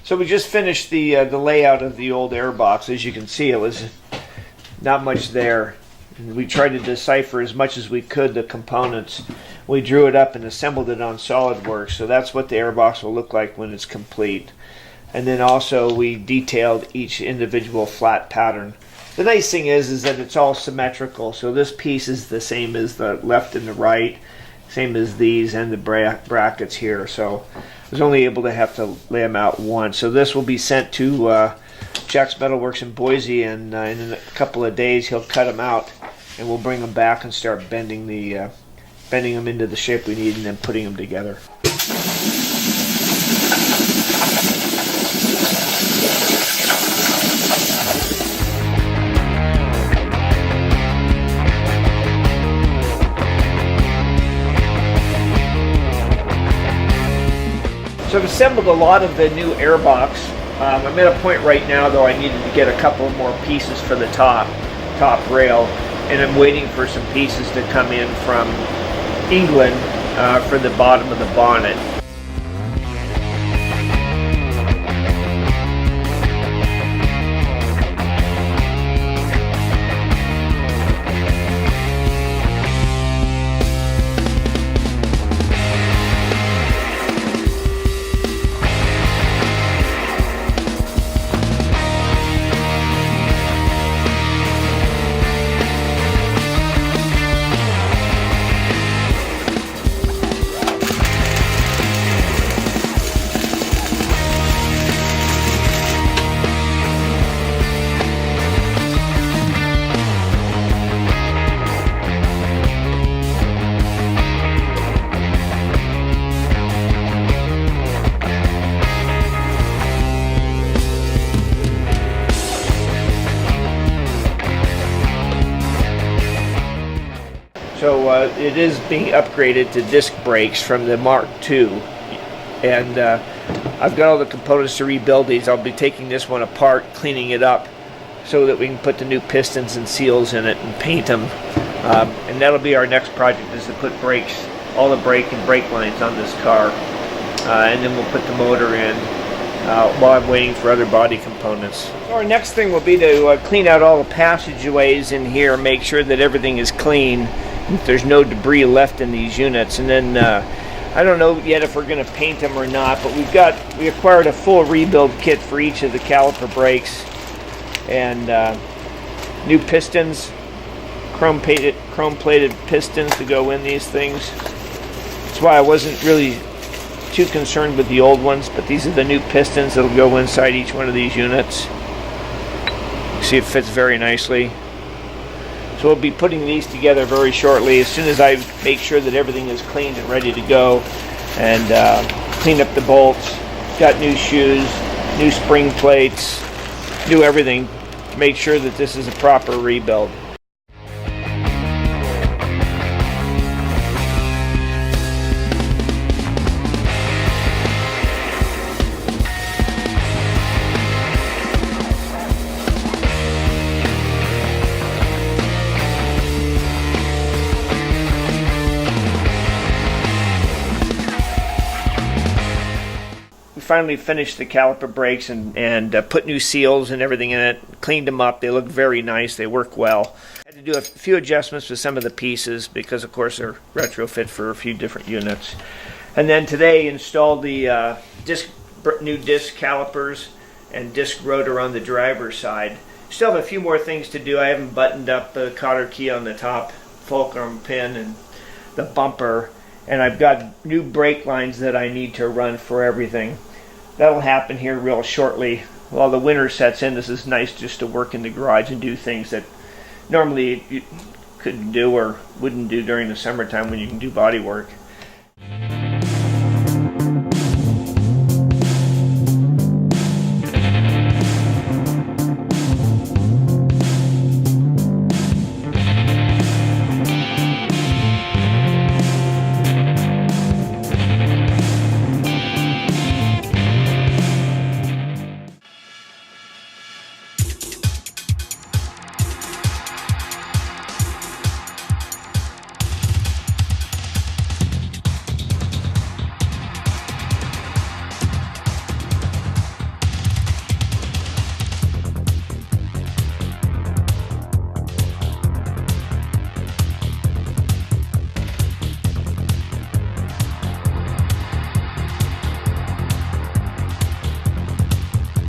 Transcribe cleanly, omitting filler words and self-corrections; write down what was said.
So we just finished the layout of the old airbox. As you can see, it was not much there. We tried to decipher as much as we could the components. We drew it up and assembled it on SolidWorks, so that's what the airbox will look like when it's complete. And then also we detailed each individual flat pattern. The nice thing is that it's all symmetrical, so this piece is the same as the left and the right, same as these and the brackets here. So I was only able to have to lay them out once. So this will be sent to Jack's Metalworks in Boise, and in a couple of days he'll cut them out, and we'll bring them back and start bending them into the shape we need, and then putting them together. So I've assembled a lot of the new airbox. I'm at a point right now, though, I needed to get a couple more pieces for the top rail, and I'm waiting for some pieces to come in from England for the bottom of the bonnet. So it is being upgraded to disc brakes from the Mark II, and I've got all the components to rebuild these. I'll be taking this one apart, cleaning it up so that we can put the new pistons and seals in it and paint them, and that'll be our next project, is to put brakes, all the brake and brake lines on this car, and then we'll put the motor in while I'm waiting for other body components. So our next thing will be to clean out all the passageways in here, make sure that everything is clean, there's no debris left in these units. And then I don't know yet if we're going to paint them or not, but we acquired a full rebuild kit for each of the caliper brakes, and new pistons, chrome plated pistons to go in these things. That's why I wasn't really too concerned with the old ones, but these are the new pistons that'll go inside each one of these units. You see, it fits very nicely. So we'll be putting these together very shortly, as soon as I make sure that everything is cleaned and ready to go, and clean up the bolts, got new shoes, new spring plates, do everything to make sure that this is a proper rebuild. Finally finished the caliper brakes and put new seals and everything in it, cleaned them up. They look very nice, they work well. Had to do a few adjustments with some of the pieces because of course they're retrofit for a few different units. And then today installed the new disc calipers and disc rotor on the driver's side. Still have a few more things to do. I haven't buttoned up the cotter key on the top fulcrum pin and the bumper, and I've got new brake lines that I need to run for everything. That'll happen here real shortly. While the winter sets in, this is nice just to work in the garage and do things that normally you couldn't do or wouldn't do during the summertime when you can do body work.